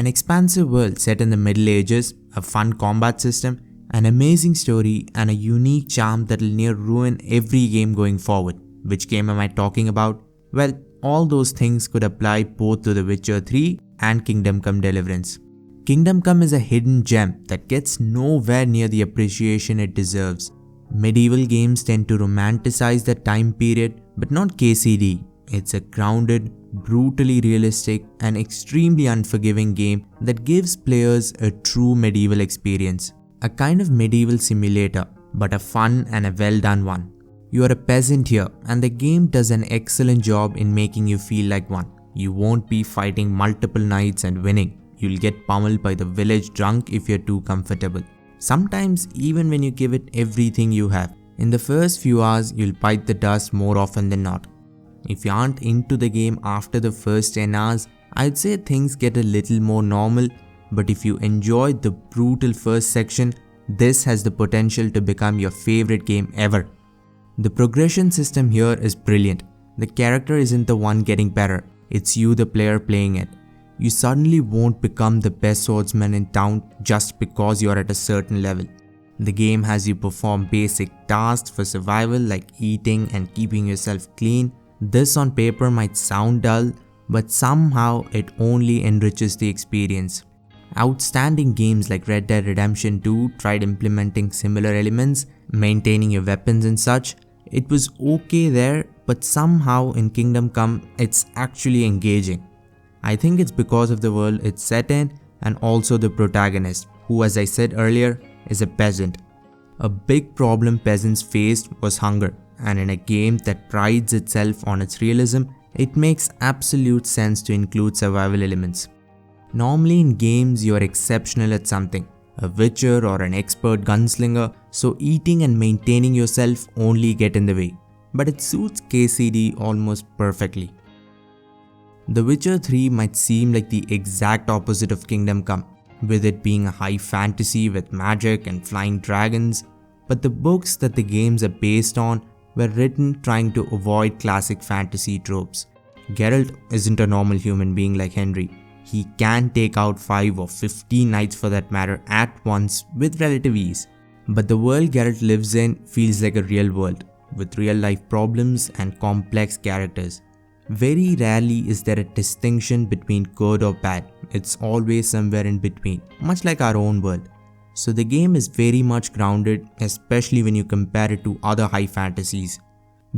An expansive world set in the Middle Ages, a fun combat system, an amazing story, and a unique charm that'll near ruin every game going forward. Which game am I talking about? Well, all those things could apply both to The Witcher 3 and Kingdom Come Deliverance. Kingdom Come is a hidden gem that gets nowhere near the appreciation it deserves. Medieval games tend to romanticize that time period, but not KCD. It's a grounded, brutally realistic, and extremely unforgiving game that gives players a true medieval experience. A kind of medieval simulator, but a fun and a well done one. You are a peasant here, and the game does an excellent job in making you feel like one. You won't be fighting multiple knights and winning. You'll get pummeled by the village drunk if you're too comfortable. Sometimes even when you give it everything you have. In the first few hours, you'll bite the dust more often than not. If you aren't into the game after the first 10 hours, I'd say things get a little more normal, but if you enjoyed the brutal first section, this has the potential to become your favorite game ever. The progression system here is brilliant. The character isn't the one getting better, it's you the player playing it. You suddenly won't become the best swordsman in town just because you're at a certain level. The game has you perform basic tasks for survival like eating and keeping yourself clean. This on paper might sound dull, but somehow it only enriches the experience. Outstanding games like Red Dead Redemption 2 tried implementing similar elements, maintaining your weapons and such. It was okay there, but somehow in Kingdom Come, it's actually engaging. I think it's because of the world it's set in and also the protagonist, who, as I said earlier, is a peasant. A big problem peasants faced was hunger, and in a game that prides itself on its realism, it makes absolute sense to include survival elements. Normally in games you are exceptional at something, a witcher or an expert gunslinger, so eating and maintaining yourself only get in the way. But it suits KCD almost perfectly. The Witcher 3 might seem like the exact opposite of Kingdom Come, with it being a high fantasy with magic and flying dragons, but the books that the games are based on were written trying to avoid classic fantasy tropes. Geralt isn't a normal human being like Henry. He can take out 5 or 15 knights for that matter at once with relative ease. But the world Geralt lives in feels like a real world, with real life problems and complex characters. Very rarely is there a distinction between good or bad. It's always somewhere in between, much like our own world. So the game is very much grounded, especially when you compare it to other high fantasies.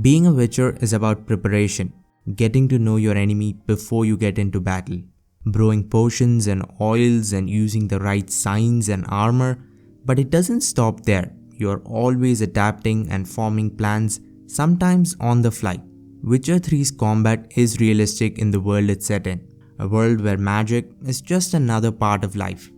Being a Witcher is about preparation, getting to know your enemy before you get into battle, brewing potions and oils and using the right signs and armor, but it doesn't stop there. You're always adapting and forming plans, sometimes on the fly. Witcher 3's combat is realistic in the world it's set in, a world where magic is just another part of life.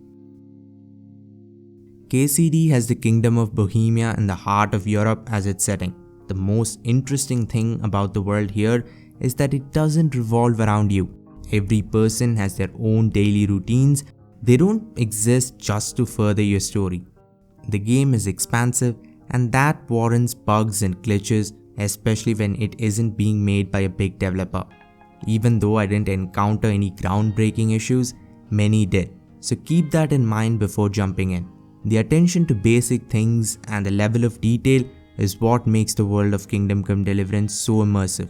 KCD has the Kingdom of Bohemia in the heart of Europe as its setting. The most interesting thing about the world here is that it doesn't revolve around you. Every person has their own daily routines. They don't exist just to further your story. The game is expansive, and that warrants bugs and glitches, especially when it isn't being made by a big developer. Even though I didn't encounter any groundbreaking issues, many did. So keep that in mind before jumping in. The attention to basic things and the level of detail is what makes the world of Kingdom Come Deliverance so immersive.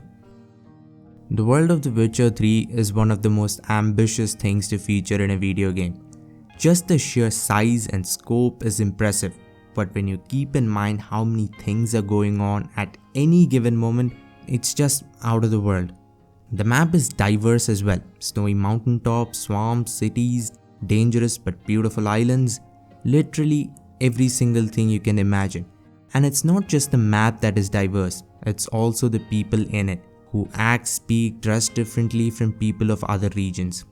The world of The Witcher 3 is one of the most ambitious things to feature in a video game. Just the sheer size and scope is impressive, but when you keep in mind how many things are going on at any given moment, it's just out of the world. The map is diverse as well. Snowy mountaintops, swamps, cities, dangerous but beautiful islands. Literally every single thing you can imagine. And it's not just the map that is diverse, it's also the people in it, who act, speak, dress differently from people of other regions.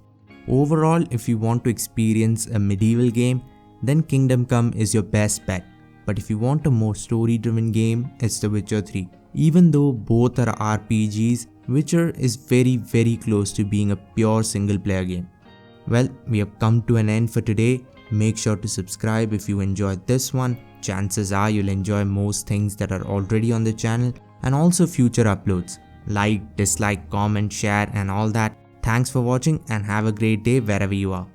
Overall, if you want to experience a medieval game, then Kingdom Come is your best bet. But if you want a more story-driven game, it's The Witcher 3. Even though both are RPGs, Witcher is very close to being a pure single-player game. Well, we have come to an end for today. Make sure to subscribe if you enjoyed this one. Chances are you'll enjoy most things that are already on the channel and also future uploads. Like, dislike, comment, share and all that. Thanks for watching and have a great day wherever you are.